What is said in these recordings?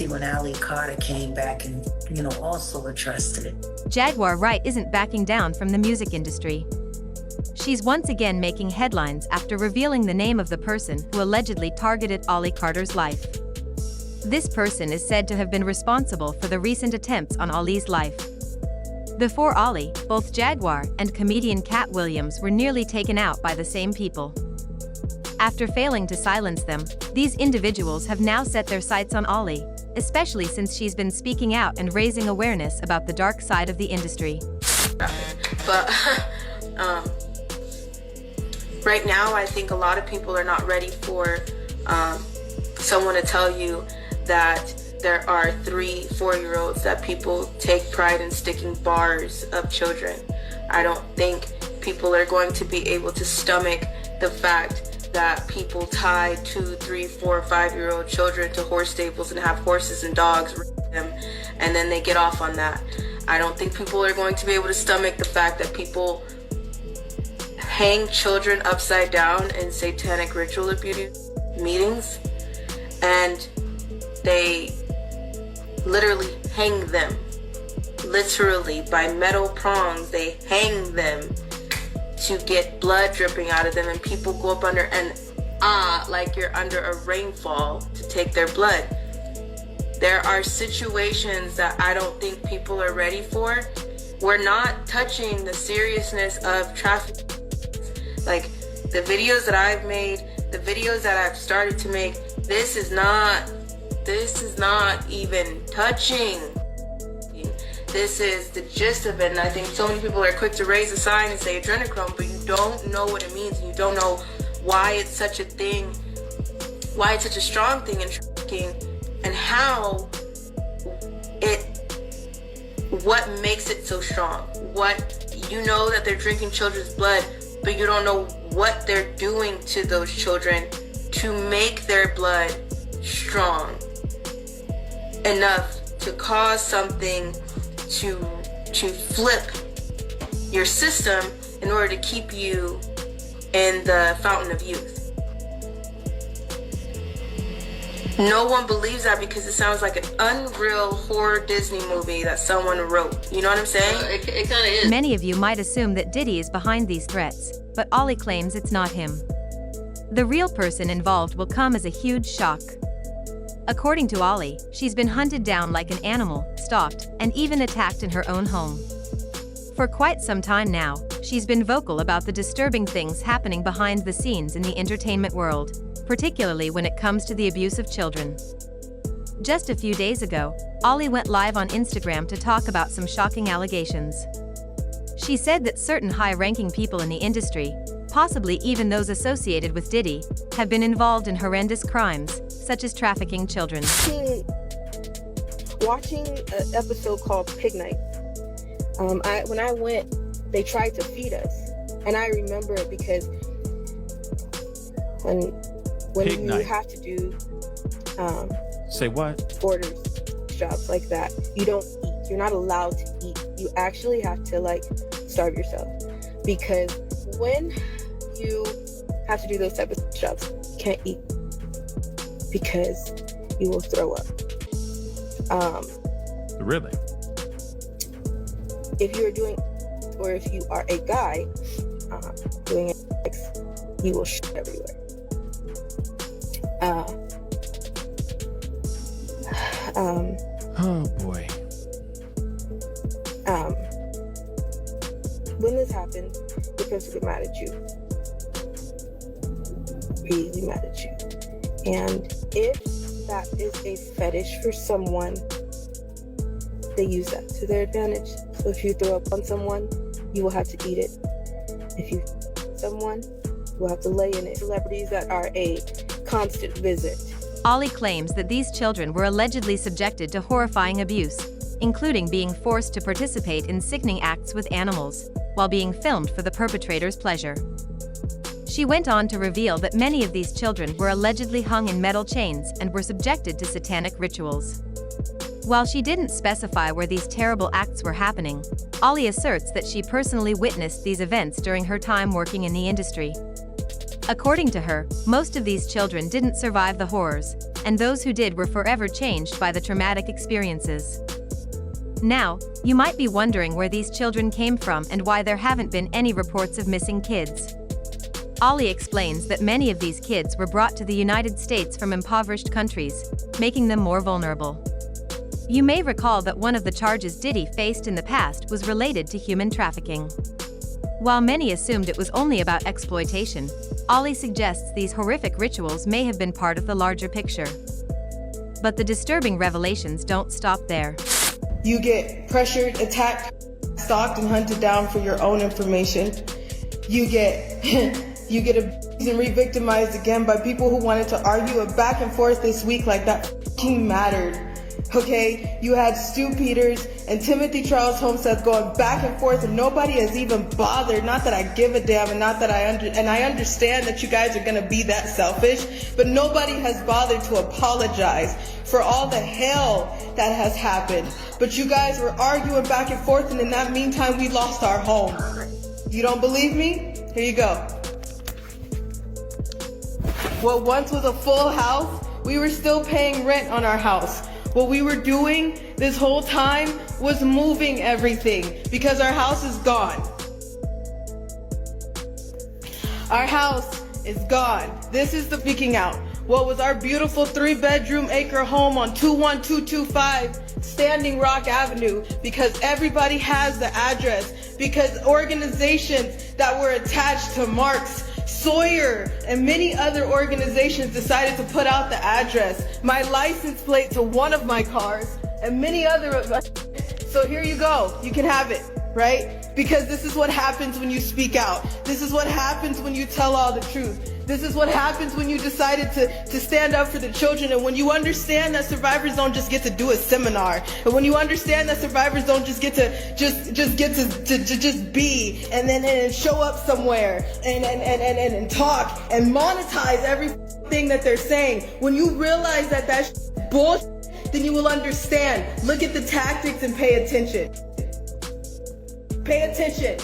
especially when Ali Carter came back and, also addressed it. Jaguar Wright isn't backing down from the music industry. She's once again making headlines after revealing the name of the person who allegedly targeted Ali Carter's life. This person is said to have been responsible for the recent attempts on Ali's life. Before Ali, both Jaguar and comedian Cat Williams were nearly taken out by the same people. After failing to silence them, these individuals have now set their sights on Ali, especially since she's been speaking out and raising awareness about the dark side of the industry. But right now, I think a lot of people are not ready for someone to tell you that there are 3, 4-year-olds that people take pride in sticking bars of children. I don't think people are going to be able to stomach the fact that people tie 2, 3, 4, 5-year-old children to horse stables and have horses and dogs raise them, and then they get off on that. I don't think people are going to be able to stomach the fact that people hang children upside down in satanic ritual abuse meetings, and they literally hang them. Literally, by metal prongs, they hang them to get blood dripping out of them, and people go up under and like you're under a rainfall to take their blood. There are situations that I don't think people are ready for. We're not touching the seriousness of trafficking. Like the videos that I've made, the videos that I've started to make, this is not even touching. This is the gist of it, and I think so many people are quick to raise a sign and say adrenochrome, but you don't know what it means, and you don't know why it's such a thing, why it's such a strong thing in trafficking, and what makes it so strong. You know that they're drinking children's blood, but you don't know what they're doing to those children to make their blood strong enough to cause something to flip your system in order to keep you in the fountain of youth. No one believes that because it sounds like an unreal horror Disney movie that someone wrote. You know what I'm saying? It kind of is. Many of you might assume that Diddy is behind these threats, but Ali claims it's not him. The real person involved will come as a huge shock. According to Ali, she's been hunted down like an animal, stalked, and even attacked in her own home. For quite some time now, she's been vocal about the disturbing things happening behind the scenes in the entertainment world, particularly when it comes to the abuse of children. Just a few days ago, Ali went live on Instagram to talk about some shocking allegations. She said that certain high-ranking people in the industry, possibly even those associated with Diddy, have been involved in horrendous crimes, such as trafficking children. Watching an episode called Pig Night, when I went, they tried to feed us, and I remember it because when Pig you night. have to do Say what? orders, jobs like that, you don't eat. You're not allowed to eat. You actually have to starve yourself, because when you have to do those type of jobs, you can't eat because you will throw up. Really? If you're doing, or if you are a guy doing it, you will shit everywhere. Oh boy. When this happens, the person will get mad at you. Really mad at you. And if that is a fetish for someone, they use that to their advantage. So if you throw up on someone, you will have to eat it. If you someone, you will have to lay in it. Celebrities that are a constant visit. Ali claims that these children were allegedly subjected to horrifying abuse, including being forced to participate in sickening acts with animals, while being filmed for the perpetrator's pleasure. She went on to reveal that many of these children were allegedly hung in metal chains and were subjected to satanic rituals. While she didn't specify where these terrible acts were happening, Ali asserts that she personally witnessed these events during her time working in the industry. According to her, most of these children didn't survive the horrors, and those who did were forever changed by the traumatic experiences. Now, you might be wondering where these children came from and why there haven't been any reports of missing kids. Ollie explains that many of these kids were brought to the United States from impoverished countries, making them more vulnerable. You may recall that one of the charges Diddy faced in the past was related to human trafficking. While many assumed it was only about exploitation, Ollie suggests these horrific rituals may have been part of the larger picture. But the disturbing revelations don't stop there. You get pressured, attacked, stalked, and hunted down for your own information. You get abused and re-victimized again by people who wanted to argue a back and forth this week like that f***ing mattered. Okay, you had Stu Peters and Timothy Charles Homestead going back and forth, and nobody has even bothered. Not that I give a damn, and not that I understand that you guys are gonna be that selfish, but nobody has bothered to apologize for all the hell that has happened. But you guys were arguing back and forth, and in that meantime, we lost our home. You don't believe me? Here you go. What once was a full house, we were still paying rent on our house. What we were doing this whole time was moving everything because our house is gone. Our house is gone. This is the speaking out. What was our beautiful 3-bedroom acre home on 21225 Standing Rock Avenue, because everybody has the address, because organizations that were attached to Marx, Sawyer, and many other organizations decided to put out the address, my license plate to one of my cars, and many other. So here you go. You can have it, right? Because this is what happens when you speak out. This is what happens when you tell all the truth. This is what happens when you decided to stand up for the children, and when you understand that survivors don't just get to do a seminar, and when you understand that survivors don't just get to just be and then show up somewhere and talk and monetize everything that they're saying. When you realize that that's bullshit, then you will understand. Look at the tactics and pay attention. Pay attention.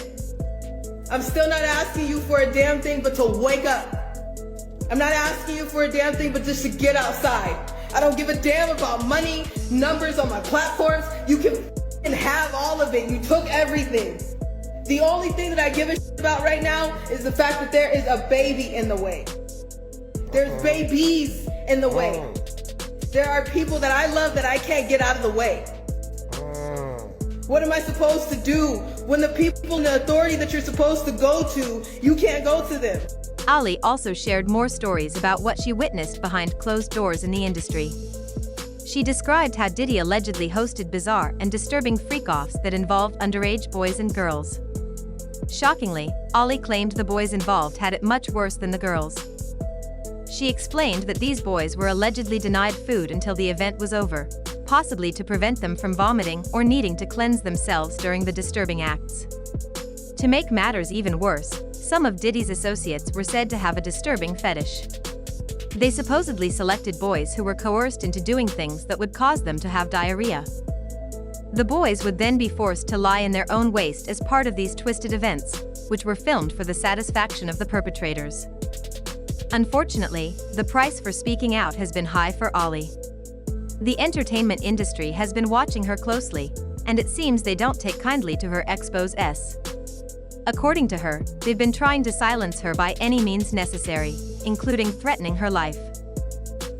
I'm still not asking you for a damn thing but to wake up. I'm not asking you for a damn thing but just to get outside. I don't give a damn about money, numbers on my platforms. You can have all of it. You took everything. The only thing that I give a shit about right now is the fact that there is a baby in the way. There's babies in the way. There are people that I love that I can't get out of the way. What am I supposed to do when the people in the authority that you're supposed to go to, you can't go to them? Ollie also shared more stories about what she witnessed behind closed doors in the industry. She described how Diddy allegedly hosted bizarre and disturbing freak-offs that involved underage boys and girls. Shockingly, Ollie claimed the boys involved had it much worse than the girls. She explained that these boys were allegedly denied food until the event was over, possibly to prevent them from vomiting or needing to cleanse themselves during the disturbing acts. To make matters even worse, some of Diddy's associates were said to have a disturbing fetish. They supposedly selected boys who were coerced into doing things that would cause them to have diarrhea. The boys would then be forced to lie in their own waste as part of these twisted events, which were filmed for the satisfaction of the perpetrators. Unfortunately, the price for speaking out has been high for Ollie. The entertainment industry has been watching her closely, and it seems they don't take kindly to her exposes. According to her, they've been trying to silence her by any means necessary, including threatening her life.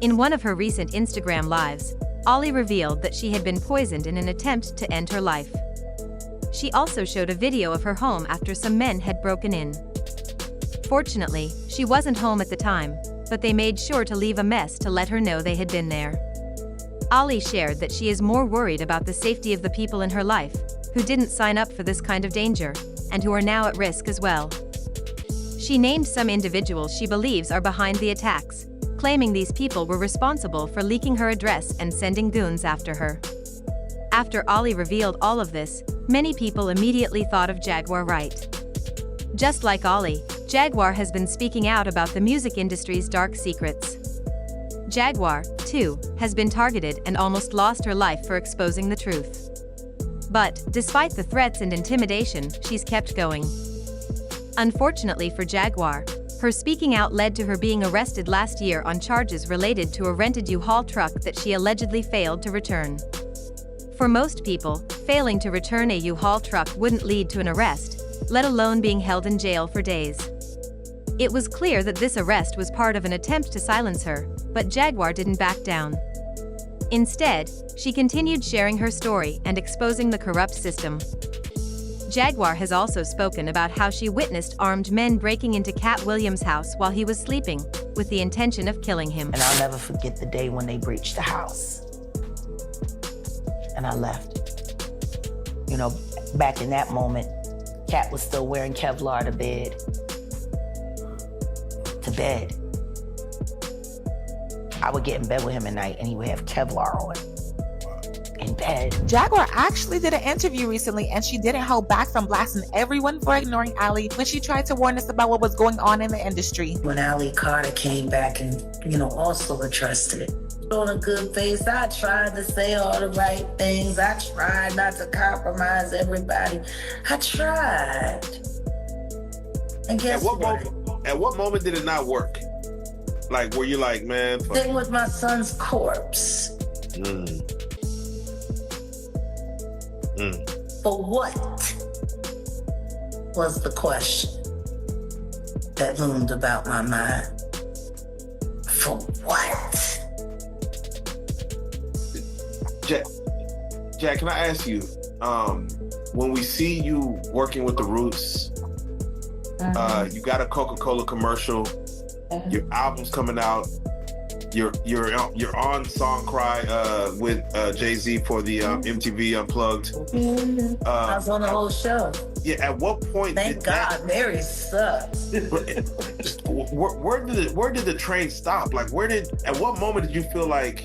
In one of her recent Instagram lives, Ollie revealed that she had been poisoned in an attempt to end her life. She also showed a video of her home after some men had broken in. Fortunately, she wasn't home at the time, but they made sure to leave a mess to let her know they had been there. Ollie shared that she is more worried about the safety of the people in her life, who didn't sign up for this kind of danger, and who are now at risk as well. She named some individuals she believes are behind the attacks, claiming these people were responsible for leaking her address and sending goons after her. After Ollie revealed all of this, many people immediately thought of Jaguar Wright. Just like Ollie, Jaguar has been speaking out about the music industry's dark secrets. Jaguar, too, has been targeted and almost lost her life for exposing the truth. But, despite the threats and intimidation, she's kept going. Unfortunately for Jaguar, Her speaking out led to her being arrested last year on charges related to a rented U-Haul truck that she allegedly failed to return. For most people, failing to return a U-Haul truck wouldn't lead to an arrest, let alone being held in jail for days. It was clear that this arrest was part of an attempt to silence her, but Jaguar didn't back down. Instead, she continued sharing her story and exposing the corrupt system. Jaguar has also spoken about how she witnessed armed men breaking into Cat Williams' house while he was sleeping, with the intention of killing him. And I'll never forget the day when they breached the house. And I left. You know, back in that moment, Cat was still wearing Kevlar to bed. I would get in bed with him at night and he would have Kevlar on in bed. Jaguar actually did an interview recently and she didn't hold back from blasting everyone for ignoring Ali when she tried to warn us about what was going on in the industry. When Ali Carter came back and, also addressed it. On a good face, I tried to say all the right things. I tried not to compromise everybody. I tried. And guess what? At what moment did it not work? Like, were you like, man? Thing with my son's corpse. For what was the question that loomed about my mind? For what? Jack, can I ask you, when we see you working with the Roots, you got a Coca-Cola commercial, your album's coming out, you're on Song Cry with Jay-Z for the MTV Unplugged. I was on the whole show. Yeah, at what point? Thank God, Mary sucks. Where did the train stop? Like, at what moment did you feel like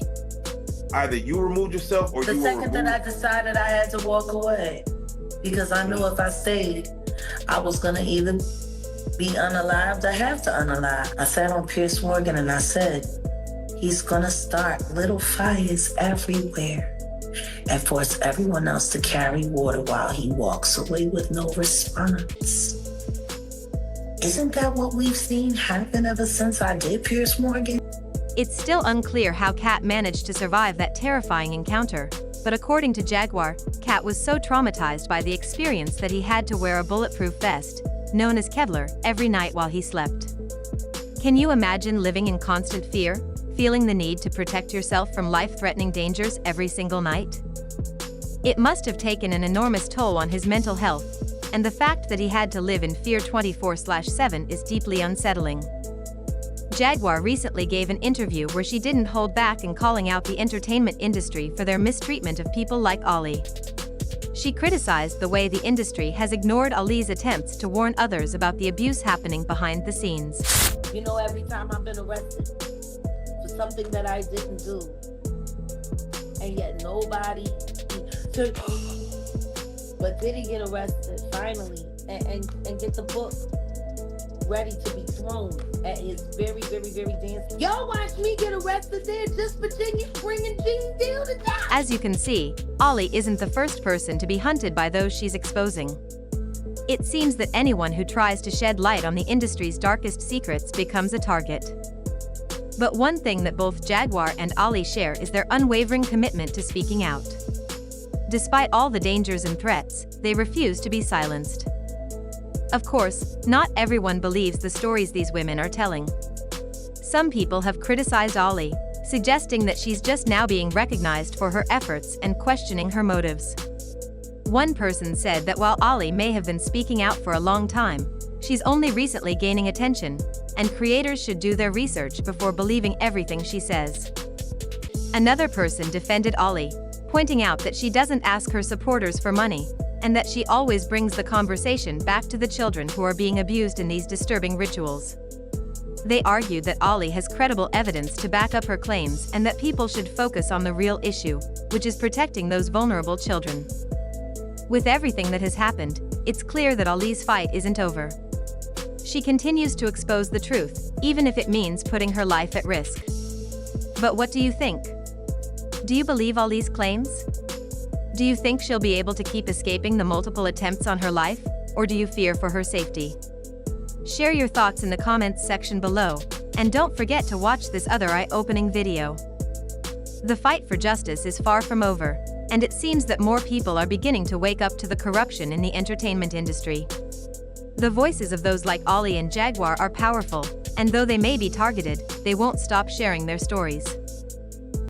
either you removed yourself or the you were second that I decided I had to walk away, because I knew if I stayed, I was gonna either be unalived or have to unalive. I sat on Pierce Morgan and I said, he's gonna start little fires everywhere and force everyone else to carry water while he walks away with no response. Isn't that what we've seen happen ever since I did Pierce Morgan? It's still unclear how Cat managed to survive that terrifying encounter, but according to Jaguar, Cat was so traumatized by the experience that he had to wear a bulletproof vest, known as Kevlar, every night while he slept. Can you imagine living in constant fear, feeling the need to protect yourself from life-threatening dangers every single night? It must have taken an enormous toll on his mental health, and the fact that he had to live in fear 24/7 is deeply unsettling. Jaguar recently gave an interview where she didn't hold back in calling out the entertainment industry for their mistreatment of people like Ali. She criticized the way the industry has ignored Ali's attempts to warn others about the abuse happening behind the scenes. Every time I've been arrested for something that I didn't do, and yet nobody took. But did he get arrested finally and get the book ready to be thrown at his very, very, very dance? Y'all watch me get arrested there just for bringing Gene Deal to death. As you can see, Ali isn't the first person to be hunted by those she's exposing. It seems that anyone who tries to shed light on the industry's darkest secrets becomes a target. But one thing that both Jaguar and Ali share is their unwavering commitment to speaking out. Despite all the dangers and threats, they refuse to be silenced. Of course, not everyone believes the stories these women are telling. Some people have criticized Ali, suggesting that she's just now being recognized for her efforts and questioning her motives. One person said that while Ali may have been speaking out for a long time, she's only recently gaining attention, and creators should do their research before believing everything she says. Another person defended Ali, pointing out that she doesn't ask her supporters for money, and that she always brings the conversation back to the children who are being abused in these disturbing rituals. They argued that Ali has credible evidence to back up her claims and that people should focus on the real issue, which is protecting those vulnerable children. With everything that has happened, it's clear that Ali's fight isn't over. She continues to expose the truth, even if it means putting her life at risk. But what do you think? Do you believe Ali's claims? Do you think she'll be able to keep escaping the multiple attempts on her life, or do you fear for her safety? Share your thoughts in the comments section below, and don't forget to watch this other eye-opening video. The fight for justice is far from over, and it seems that more people are beginning to wake up to the corruption in the entertainment industry. The voices of those like Ollie and Jaguar are powerful, and though they may be targeted, they won't stop sharing their stories.